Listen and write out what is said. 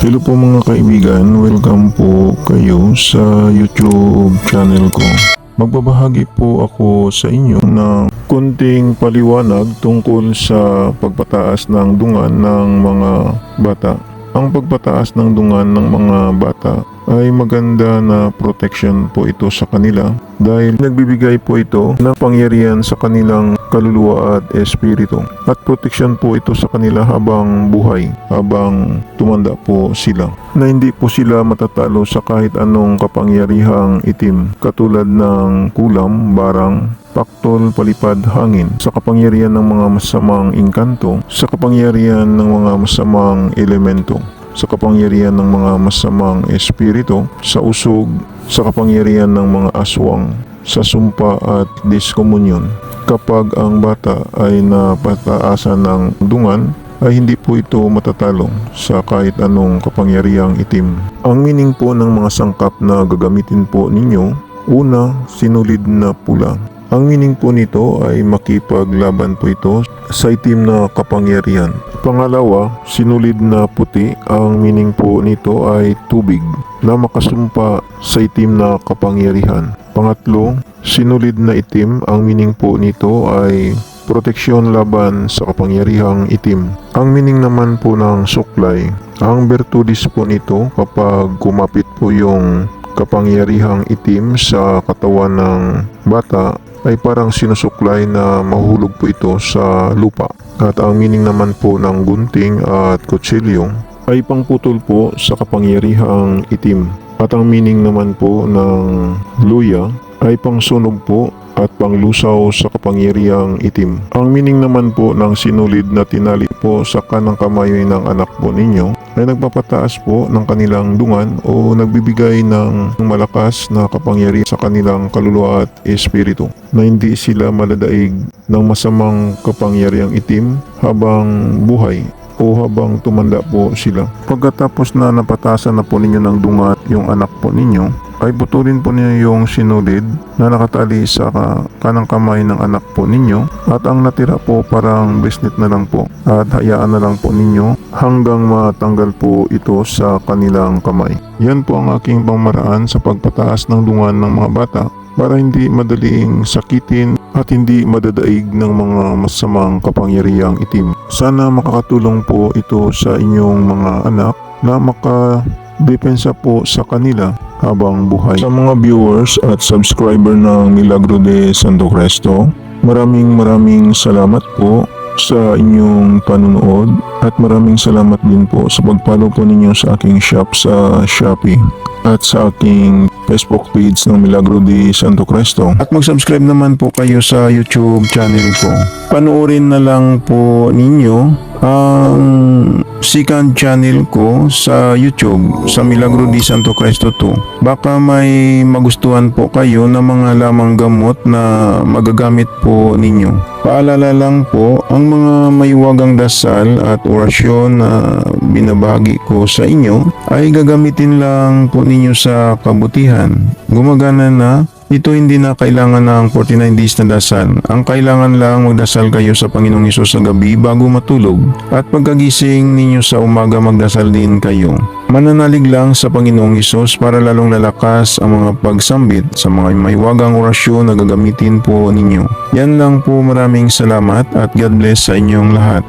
Hello po mga kaibigan, welcome po kayo sa YouTube channel ko. Magbabahagi po ako sa inyo ng konting paliwanag tungkol sa pagpataas ng dungan ng mga bata. Ang pagpataas ng dungan ng mga bata ay maganda na protection po ito sa kanila dahil nagbibigay po ito ng pangyarihan sa kanilang kaluluwa at espiritu at protection po ito sa kanila habang buhay, habang tumanda po sila, na hindi po sila matatalo sa kahit anong kapangyarihang itim katulad ng kulam, barang, paktol, palipad, hangin, sa kapangyarihan ng mga masamang engkanto, sa kapangyarihan ng mga masamang elemento, sa kapangyarihan ng mga masamang espiritu, sa usog, sa kapangyarihan ng mga aswang, sa sumpa at diskomunyon. Kapag ang bata ay napataasan ng dungan, ay hindi po ito matatalo sa kahit anong kapangyarihang itim. Ang meaning po ng mga sangkap na gagamitin po ninyo, una, sinulid na pula. Ang meaning po nito ay makipaglaban po ito sa itim na kapangyarihan. Pangalawa, sinulid na puti. Ang meaning po nito ay tubig na makasumpa sa itim na kapangyarihan. Pangatlo, sinulid na itim. Ang meaning po nito ay proteksyon laban sa kapangyarihang itim. Ang meaning naman po ng suklay, ang bertudis po nito kapag kumapit po yung kapangyarihang itim sa katawan ng bata, ay parang sinusuklay na mahulog po ito sa lupa. At ang meaning naman po ng gunting at kutsilyo ay pangputol po sa kapangyarihang itim. At ang meaning naman po ng luya ay pangsunog po at panglusaw sa kapangyarihang itim. Ang meaning naman po ng sinulid na tinali po sa kanang kamay ng anak po ninyo ay nagpapataas po ng kanilang dungan o nagbibigay ng malakas na kapangyarihan sa kanilang kaluluwa at espiritu, na hindi sila maladaig ng masamang kapangyarihang itim habang buhay o habang tumanda po sila. Pagkatapos na napatasan na po ninyo ng dungat yung anak po ninyo, ay putulin po ninyo yung sinulid na nakatali sa kanang kamay ng anak po ninyo, at ang natira po parang bisnet na lang po, at hayaan na lang po ninyo hanggang matanggal po ito sa kanilang kamay. Yan po ang aking pangmaraan sa pagpataas ng dungan ng mga bata para hindi madaling sakitin at hindi madadaig ng mga masamang kapangyarihang itim. Sana makakatulong po ito sa inyong mga anak na makadepensa po sa kanila habang buhay. Sa mga viewers at subscriber ng Milagro de Santo Cristo, maraming salamat po sa inyong panunood at maraming salamat din po sa pag-follow po ninyo sa aking shop sa Shopee at sa aking Facebook page ng Milagro de Santo Cristo. At mag-subscribe naman po kayo sa YouTube channel ko. Panoorin na lang po ninyo ang second channel ko sa YouTube, sa Milagro de Santo Cristo 2. Baka may magustuhan po kayo na mga lamang gamot na magagamit po ninyo. Paalala lang po, ang mga maiwagang dasal at orasyon na binabahagi ko sa inyo ay gagamitin lang po ninyo sa kabutihan. Gumagana na. Ito hindi na kailangan ng 49 days na dasal. Ang kailangan lang magdasal kayo sa Panginoong Hesus sa gabi bago matulog. At pagkagising ninyo sa umaga magdasal din kayo. Mananalig lang sa Panginoong Hesus para lalong lalakas ang mga pagsambit sa mga maiwagang orasyon na gagamitin po ninyo. Yan lang po, maraming salamat at God bless sa inyong lahat.